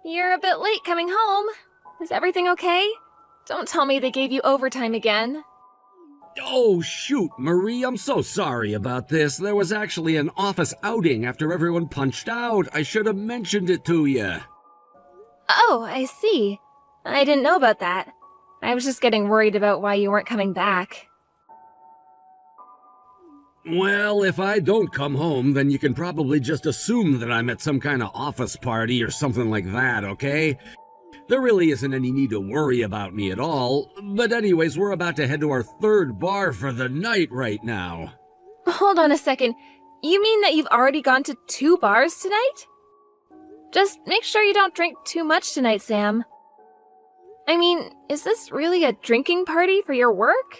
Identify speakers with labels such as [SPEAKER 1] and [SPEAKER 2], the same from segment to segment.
[SPEAKER 1] You're a bit late coming home. Is everything okay? Don't tell me they gave you overtime again.
[SPEAKER 2] Oh, shoot, Marie, I'm so sorry about this. There was actually an office outing after everyone punched out. I should have mentioned it to you.
[SPEAKER 1] Oh, I see. I didn't know about that. I was just getting worried about why you weren't coming back.
[SPEAKER 2] Well, if I don't come home, then you can probably just assume that I'm at some kind of office party or something like that, okay? There really isn't any need to worry about me at all. But anyways, we're about to head to our third bar for the night right now.
[SPEAKER 1] Hold on a second. You mean that you've already gone to 2 bars tonight? Just make sure you don't drink too much tonight, Sam. I mean, is this really a drinking party for your work?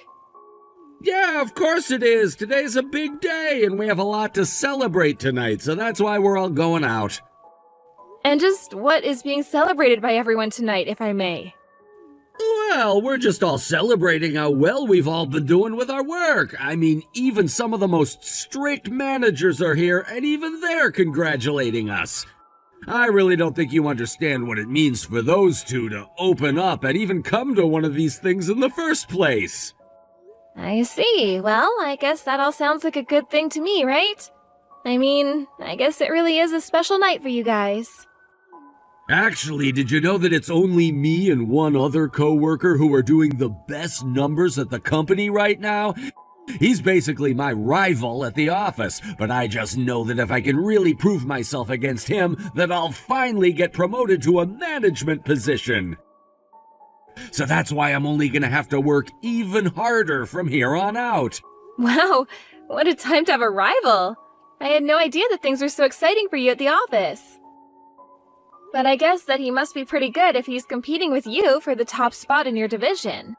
[SPEAKER 2] Yeah, of course it is. Today's a big day, and we have a lot to celebrate tonight, so that's why we're all going out.
[SPEAKER 1] And just what is being celebrated by everyone tonight, if I may?
[SPEAKER 2] Well, we're just all celebrating how well we've all been doing with our work. I mean, even some of the most strict managers are here, and even they're congratulating us. I really don't think you understand what it means for those two to open up and even come to one of these things in the first place.
[SPEAKER 1] I see. Well, I guess that all sounds like a good thing to me, right? I mean, I guess it really is a special night for you guys.
[SPEAKER 2] Actually, did you know that it's only me and one other coworker who are doing the best numbers at the company right now? He's basically my rival at the office, but I just know that if I can really prove myself against him, that I'll finally get promoted to a management position. So that's why I'm only gonna have to work even harder from here on out.
[SPEAKER 1] Wow, what a time to have a rival. I had no idea that things were so exciting for you at the office. But I guess that he must be pretty good if he's competing with you for the top spot in your division.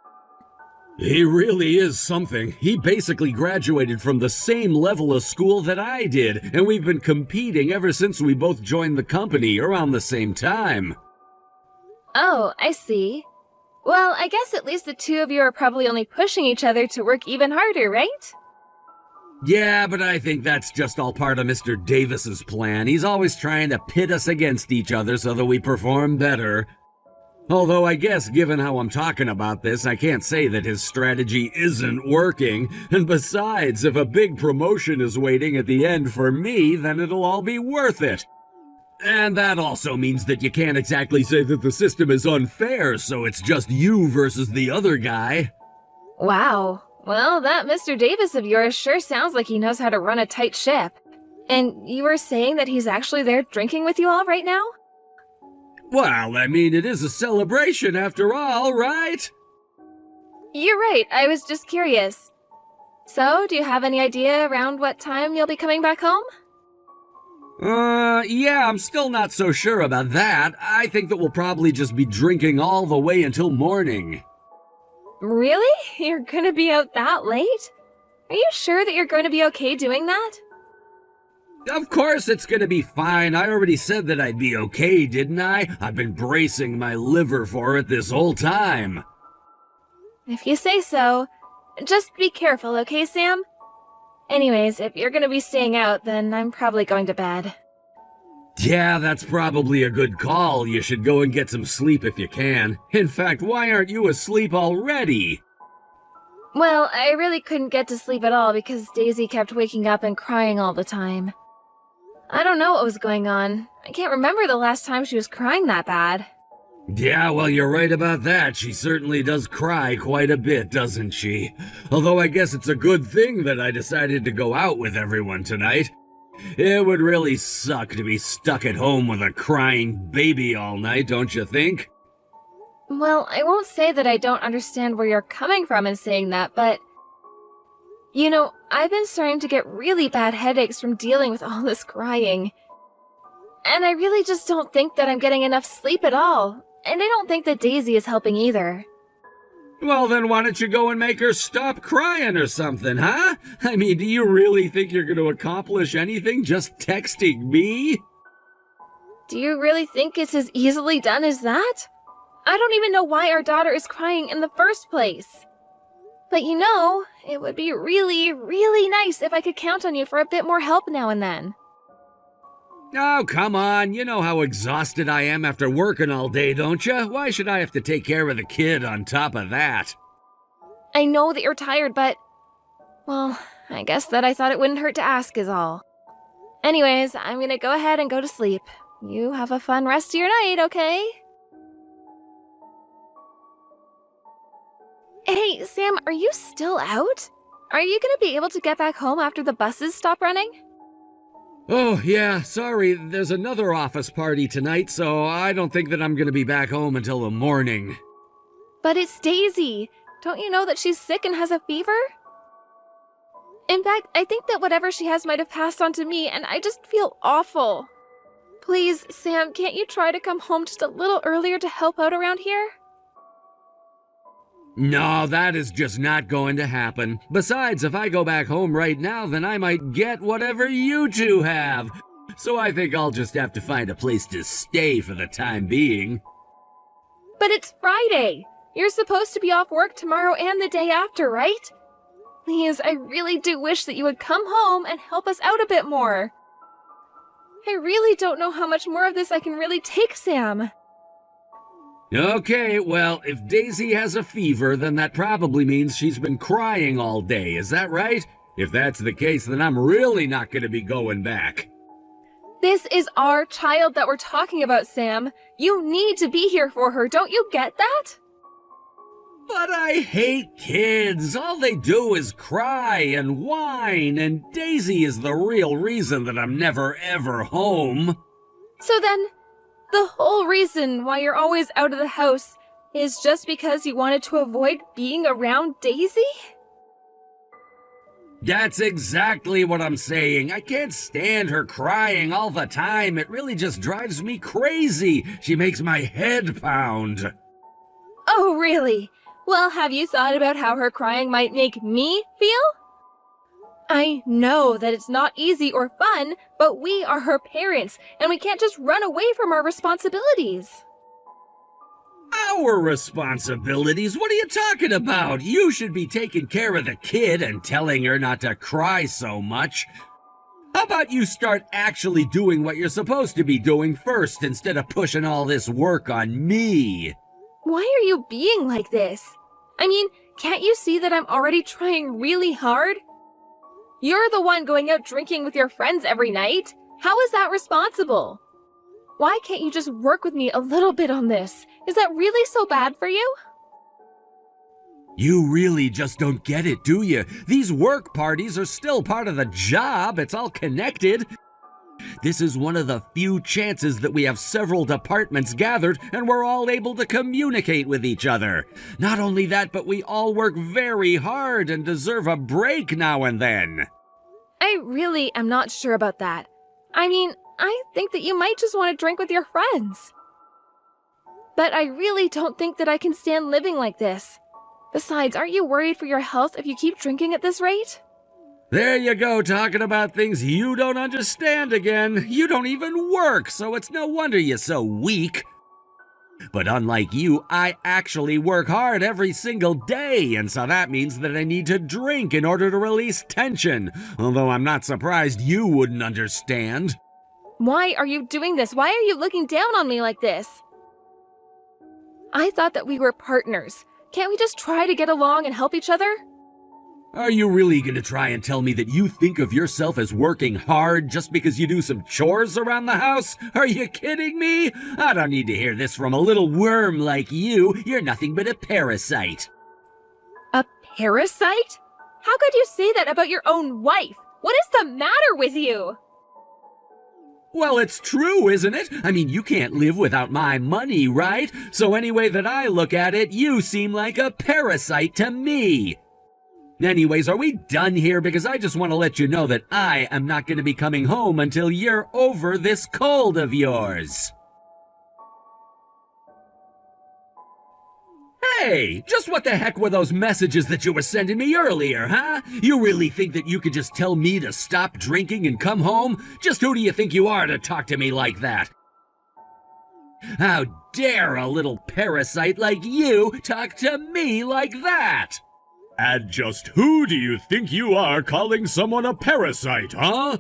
[SPEAKER 2] He really is something. He basically graduated from the same level of school that I did, and we've been competing ever since we both joined the company around the same time.
[SPEAKER 1] Oh, I see. Well, I guess at least the two of you are probably only pushing each other to work even harder, right?
[SPEAKER 2] Yeah, but I think that's just all part of Mr. Davis's plan. He's always trying to pit us against each other so that we perform better. Although I guess given how I'm talking about this, I can't say that his strategy isn't working. And besides, if a big promotion is waiting at the end for me, then it'll all be worth it. And that also means that you can't exactly say that the system is unfair, so it's just you versus the other guy.
[SPEAKER 1] Wow. Well, that Mr. Davis of yours sure sounds like he knows how to run a tight ship. And you were saying that he's actually there drinking with you all right now?
[SPEAKER 2] Well, I mean, it is a celebration after all, right?
[SPEAKER 1] You're right, I was just curious. So, do you have any idea around what time you'll be coming back home?
[SPEAKER 2] Yeah, I'm still not so sure about that. I think that we'll probably just be drinking all the way until morning.
[SPEAKER 1] Really? You're gonna be out that late? Are you sure that you're going to be okay doing that?
[SPEAKER 2] Of course it's gonna be fine. I already said that I'd be okay, didn't I? I've been bracing my liver for it this whole time.
[SPEAKER 1] If you say so. Just be careful, okay, Sam? Anyways, if you're gonna be staying out, then I'm probably going to bed.
[SPEAKER 2] Yeah, that's probably a good call. You should go and get some sleep if you can. In fact, why aren't you asleep already?
[SPEAKER 1] Well, I really couldn't get to sleep at all because Daisy kept waking up and crying all the time. I don't know what was going on. I can't remember the last time she was crying that bad.
[SPEAKER 2] Yeah, well, you're right about that. She certainly does cry quite a bit, doesn't she? Although I guess it's a good thing that I decided to go out with everyone tonight. It would really suck to be stuck at home with a crying baby all night, don't you think?
[SPEAKER 1] Well, I won't say that I don't understand where you're coming from in saying that, but... You know, I've been starting to get really bad headaches from dealing with all this crying. And I really just don't think that I'm getting enough sleep at all. And I don't think that Daisy is helping either.
[SPEAKER 2] Well, then why don't you go and make her stop crying or something, huh? I mean, do you really think you're going to accomplish anything just texting me?
[SPEAKER 1] Do you really think it's as easily done as that? I don't even know why our daughter is crying in the first place. But you know, it would be really, really nice if I could count on you for a bit more help now and then.
[SPEAKER 2] Oh, come on. You know how exhausted I am after working all day, don't you? Why should I have to take care of the kid on top of that?
[SPEAKER 1] I know that you're tired, but... well, I guess that I thought it wouldn't hurt to ask is all. Anyways, I'm gonna go ahead and go to sleep. You have a fun rest of your night, okay? Hey, Sam, are you still out? Are you gonna be able to get back home after the buses stop running?
[SPEAKER 2] Oh, yeah, sorry. There's another office party tonight, so I don't think that I'm gonna be back home until the morning.
[SPEAKER 1] But it's Daisy. Don't you know that she's sick and has a fever? In fact, I think that whatever she has might have passed on to me, and I just feel awful. Please, Sam, can't you try to come home just a little earlier to help out around here?
[SPEAKER 2] No, that is just not going to happen. Besides, if I go back home right now, then I might get whatever you two have. So I think I'll just have to find a place to stay for the time being.
[SPEAKER 1] But it's Friday. You're supposed to be off work tomorrow and the day after, right? Please, I really do wish that you would come home and help us out a bit more. I really don't know how much more of this I can really take, Sam.
[SPEAKER 2] Okay, well, if Daisy has a fever, then that probably means she's been crying all day, is that right? If that's the case, then I'm really not going to be going back.
[SPEAKER 1] This is our child that we're talking about, Sam. You need to be here for her, don't you get that?
[SPEAKER 2] But I hate kids. All they do is cry and whine, and Daisy is the real reason that I'm never ever home.
[SPEAKER 1] So then, the whole reason why you're always out of the house is just because you wanted to avoid being around Daisy?
[SPEAKER 2] That's exactly what I'm saying. I can't stand her crying all the time. It really just drives me crazy. She makes my head pound.
[SPEAKER 1] Oh, really? Well, have you thought about how her crying might make me feel? I know that it's not easy or fun, but we are her parents, and we can't just run away from our responsibilities.
[SPEAKER 2] Our responsibilities? What are you talking about? You should be taking care of the kid and telling her not to cry so much. How about you start actually doing what you're supposed to be doing first instead of pushing all this work on me?
[SPEAKER 1] Why are you being like this? I mean, can't you see that I'm already trying really hard? You're the one going out drinking with your friends every night. How is that responsible? Why can't you just work with me a little bit on this? Is that really so bad for you?
[SPEAKER 2] You really just don't get it, do you? These work parties are still part of the job. It's all connected. This is one of the few chances that we have several departments gathered and we're all able to communicate with each other. Not only that, but we all work very hard and deserve a break now and then.
[SPEAKER 1] I really am not sure about that. I mean, I think that you might just want to drink with your friends. But I really don't think that I can stand living like this. Besides, aren't you worried for your health if you keep drinking at this rate?
[SPEAKER 2] There you go, talking about things you don't understand again. You don't even work, so it's no wonder you're so weak. But unlike you, I actually work hard every single day, and so that means that I need to drink in order to release tension, although I'm not surprised you wouldn't understand.
[SPEAKER 1] Why are you doing this? Why are you looking down on me like this? I thought that we were partners. Can't we just try to get along and help each other?
[SPEAKER 2] Are you really going to try and tell me that you think of yourself as working hard just because you do some chores around the house? Are you kidding me? I don't need to hear this from a little worm like you. You're nothing but a parasite.
[SPEAKER 1] A parasite? How could you say that about your own wife? What is the matter with you?
[SPEAKER 2] Well, it's true, isn't it? I mean, you can't live without my money, right? So any way that I look at it, you seem like a parasite to me. Anyways, are we done here? Because I just want to let you know that I am not going to be coming home until you're over this cold of yours. Hey, just what the heck were those messages that you were sending me earlier, huh? You really think that you could just tell me to stop drinking and come home? Just who do you think you are to talk to me like that? How dare a little parasite like you talk to me like that? And just who do you think you are calling someone a parasite, huh?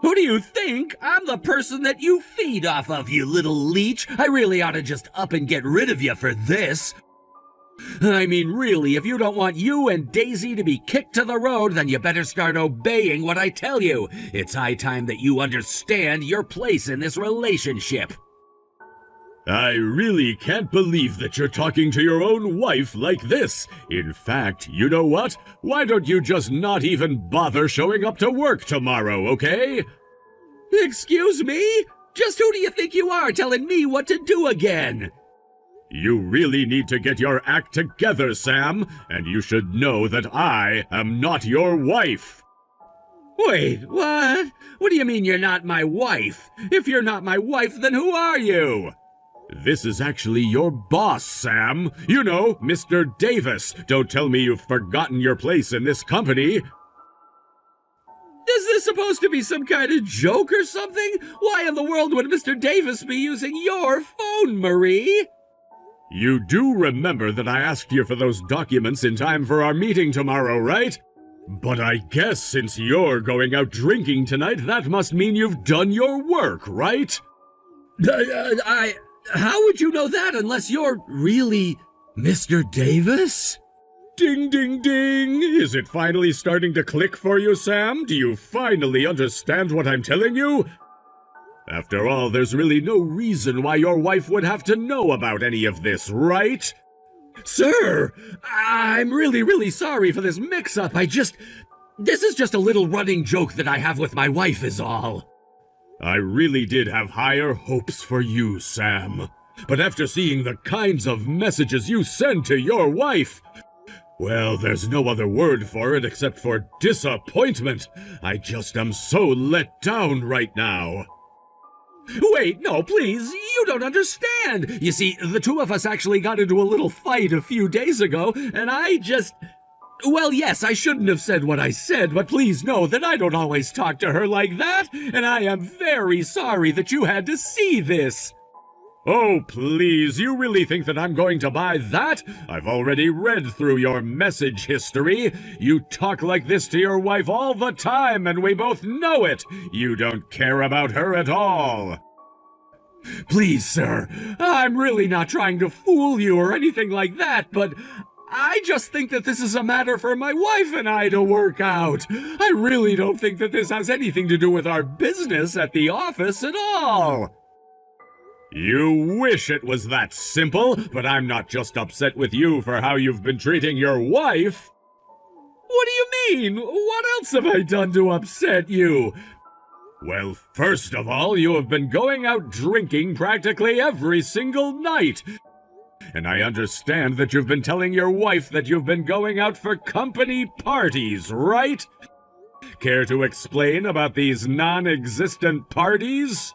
[SPEAKER 2] Who do you think? I'm the person that you feed off of, you little leech. I really ought to just up and get rid of you for this. I mean, really, if you don't want you and Daisy to be kicked to the road, then you better start obeying what I tell you. It's high time that you understand your place in this relationship.
[SPEAKER 3] I really can't believe that you're talking to your own wife like this. In fact, you know what? Why don't you just not even bother showing up to work tomorrow, okay?
[SPEAKER 2] Excuse me? Just who do you think you are telling me what to do again?
[SPEAKER 3] You really need to get your act together, Sam, and you should know that I am not your wife.
[SPEAKER 2] Wait, what? What do you mean you're not my wife? If you're not my wife, then who are you?
[SPEAKER 3] This is actually your boss, Sam. You know, Mr. Davis. Don't tell me you've forgotten your place in this company.
[SPEAKER 2] Is this supposed to be some kind of joke or something? Why in the world would Mr. Davis be using your phone, Marie?
[SPEAKER 3] You do remember that I asked you for those documents in time for our meeting tomorrow, right? But I guess since you're going out drinking tonight, that must mean you've done your work, right?
[SPEAKER 2] How would you know that unless you're really Mr. Davis?
[SPEAKER 3] Ding, ding, ding! Is it finally starting to click for you, Sam? Do you finally understand what I'm telling you? After all, there's really no reason why your wife would have to know about any of this, right?
[SPEAKER 2] Sir, I'm really sorry for this mix-up. This is just a little running joke that I have with my wife is all.
[SPEAKER 3] I really did have higher hopes for you, Sam. But after seeing the kinds of messages you send to your wife, well, there's no other word for it except for disappointment. I just am so let down right now.
[SPEAKER 2] Wait, no, please, you don't understand. You see, the two of us actually got into a little fight a few days ago, and well, yes, I shouldn't have said what I said, but please know that I don't always talk to her like that, and I am very sorry that you had to see this.
[SPEAKER 3] Oh, please, you really think that I'm going to buy that? I've already read through your message history. You talk like this to your wife all the time, and we both know it. You don't care about her at all.
[SPEAKER 2] Please, sir, I'm really not trying to fool you or anything like that, but I just think that this is a matter for my wife and I to work out. I really don't think that this has anything to do with our business at the office at all.
[SPEAKER 3] You wish it was that simple, but I'm not just upset with you for how you've been treating your wife.
[SPEAKER 2] What do you mean? What else have I done to upset you?
[SPEAKER 3] Well, first of all, you have been going out drinking practically every single night. And I understand that you've been telling your wife that you've been going out for company parties, right? Care to explain about these non-existent parties?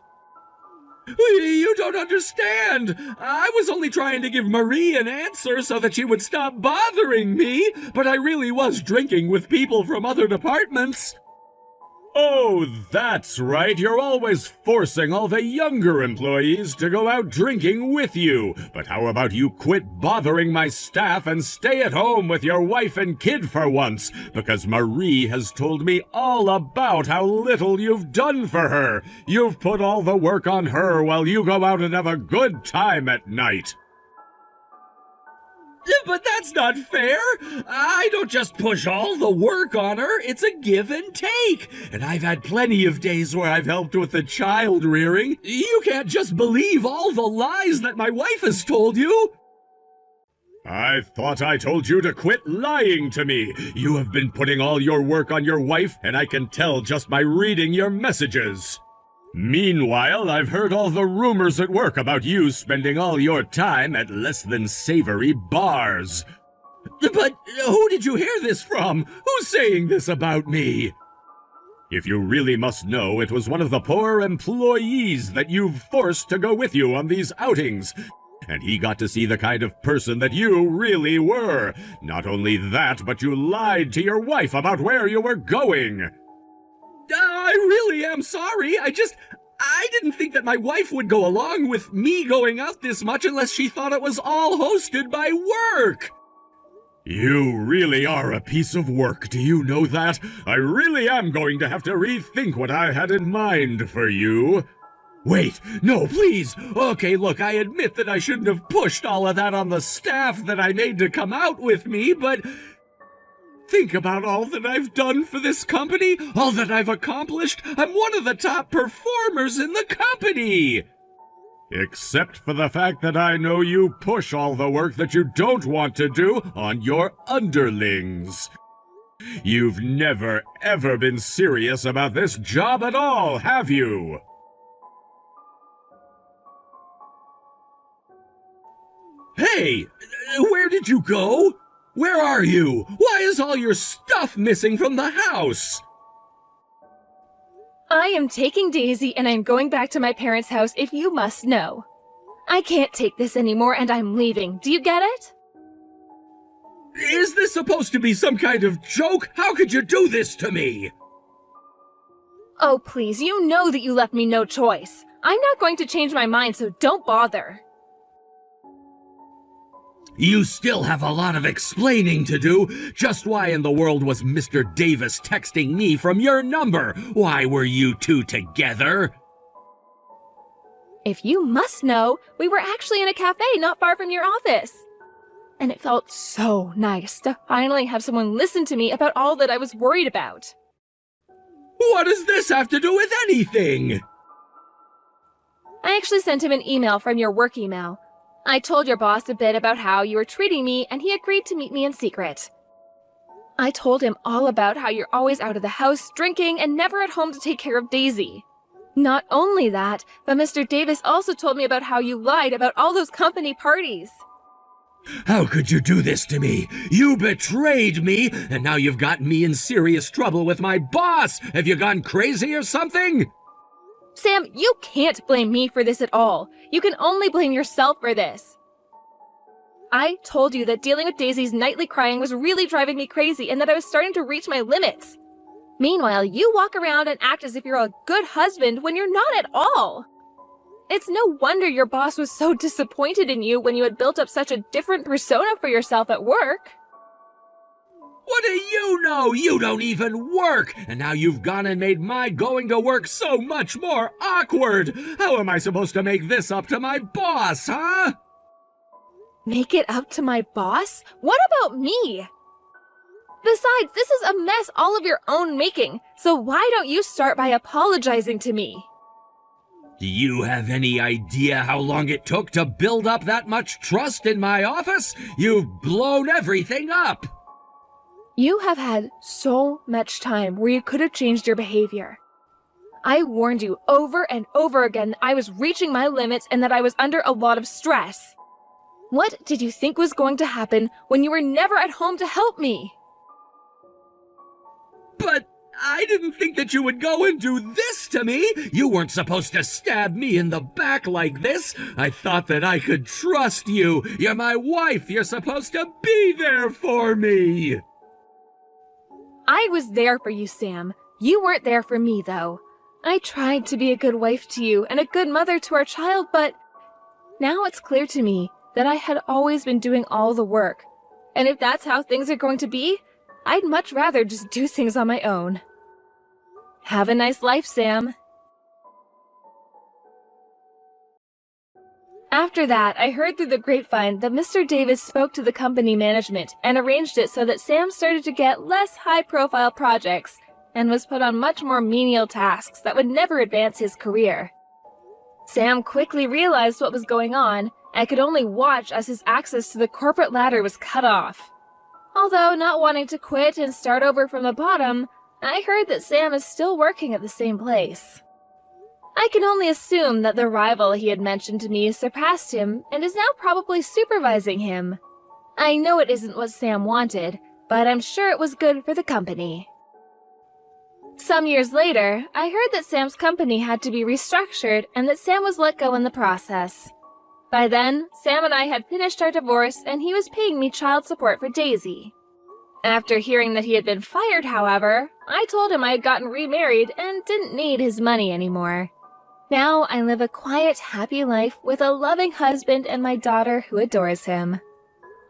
[SPEAKER 2] You don't understand. I was only trying to give Marie an answer so that she would stop bothering me, but I really was drinking with people from other departments.
[SPEAKER 3] Oh, that's right. You're always forcing all the younger employees to go out drinking with you. But how about you quit bothering my staff and stay at home with your wife and kid for once? Because Marie has told me all about how little you've done for her. You've put all the work on her while you go out and have a good time at night.
[SPEAKER 2] But that's not fair. I don't just push all the work on her. It's a give and take. And I've had plenty of days where I've helped with the child rearing. You can't just believe all the lies that my wife has told you.
[SPEAKER 3] I thought I told you to quit lying to me. You have been putting all your work on your wife, and I can tell just by reading your messages. Meanwhile, I've heard all the rumors at work about you spending all your time at less than savory bars.
[SPEAKER 2] But who did you hear this from? Who's saying this about me?
[SPEAKER 3] If you really must know, it was one of the poor employees that you've forced to go with you on these outings. And he got to see the kind of person that you really were. Not only that, but you lied to your wife about where you were going.
[SPEAKER 2] I really am sorry. I didn't think that my wife would go along with me going out this much unless she thought it was all hosted by work.
[SPEAKER 3] You really are a piece of work, do you know that? I really am going to have to rethink what I had in mind for you. Wait, no, please! Okay, look, I admit that I shouldn't have pushed all of that on the staff that I made to come out with me, but think about all that I've done for this company, all that I've accomplished. I'm one of the top performers in the company! Except for the fact that I know you push all the work that you don't want to do on your underlings. You've never, ever been serious about this job at all, have you? Hey! Where did you go? Where are you? Why is all your stuff missing from the house?
[SPEAKER 1] I am taking Daisy and I'm going back to my parents' house if you must know. I can't take this anymore and I'm leaving. Do you get it?
[SPEAKER 2] Is this supposed to be some kind of joke? How could you do this to me?
[SPEAKER 1] Oh, please, you know that you left me no choice. I'm not going to change my mind, so don't bother.
[SPEAKER 2] You still have a lot of explaining to do. Just why in the world was Mr. Davis texting me from your number? Why were you two together?
[SPEAKER 1] If you must know, we were actually in a cafe not far from your office. And it felt so nice to finally have someone listen to me about all that I was worried about.
[SPEAKER 2] What does this have to do with anything?
[SPEAKER 1] I actually sent him an email from your work email. I told your boss a bit about how you were treating me, and he agreed to meet me in secret. I told him all about how you're always out of the house drinking and never at home to take care of Daisy. Not only that, but Mr. Davis also told me about how you lied about all those company parties.
[SPEAKER 2] How could you do this to me? You betrayed me, and now you've gotten me in serious trouble with my boss. Have you gone crazy or something?
[SPEAKER 1] Sam, you can't blame me for this at all. You can only blame yourself for this. I told you that dealing with Daisy's nightly crying was really driving me crazy and that I was starting to reach my limits. Meanwhile, you walk around and act as if you're a good husband when you're not at all. It's no wonder your boss was so disappointed in you when you had built up such a different persona for yourself at work.
[SPEAKER 2] What do you know? You don't even work! And now you've gone and made my going to work so much more awkward! How am I supposed to make this up to my boss, huh?
[SPEAKER 1] Make it up to my boss? What about me? Besides, this is a mess all of your own making, so why don't you start by apologizing to me?
[SPEAKER 2] Do you have any idea how long it took to build up that much trust in my office? You've blown everything up!
[SPEAKER 1] You have had so much time where you could have changed your behavior. I warned you over and over again that I was reaching my limits and that I was under a lot of stress. What did you think was going to happen when you were never at home to help me?
[SPEAKER 2] But I didn't think that you would go and do this to me. You weren't supposed to stab me in the back like this. I thought that I could trust you. You're my wife. You're supposed to be there for me.
[SPEAKER 1] I was there for you, Sam. You weren't there for me, though. I tried to be a good wife to you and a good mother to our child, but now it's clear to me that I had always been doing all the work. And if that's how things are going to be, I'd much rather just do things on my own. Have a nice life, Sam. After that, I heard through the grapevine that Mr. Davis spoke to the company management and arranged it so that Sam started to get less high-profile projects and was put on much more menial tasks that would never advance his career. Sam quickly realized what was going on and could only watch as his access to the corporate ladder was cut off. Although not wanting to quit and start over from the bottom, I heard that Sam is still working at the same place. I can only assume that the rival he had mentioned to me surpassed him and is now probably supervising him. I know it isn't what Sam wanted, but I'm sure it was good for the company. Some years later, I heard that Sam's company had to be restructured and that Sam was let go in the process. By then, Sam and I had finished our divorce and he was paying me child support for Daisy. After hearing that he had been fired, however, I told him I had gotten remarried and didn't need his money anymore. Now I live a quiet, happy life with a loving husband and my daughter who adores him.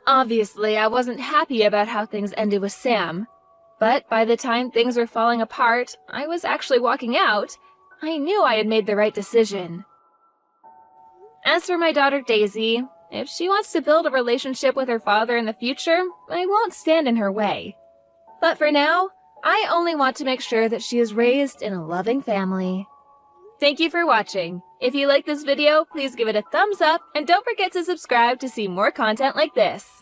[SPEAKER 1] Obviously, I wasn't happy about how things ended with Sam. But by the time things were falling apart, I was actually walking out. I knew I had made the right decision. As for my daughter Daisy, if she wants to build a relationship with her father in the future, I won't stand in her way. But for now, I only want to make sure that she is raised in a loving family. Thank you for watching. If you like this video, please give it a thumbs up and don't forget to subscribe to see more content like this.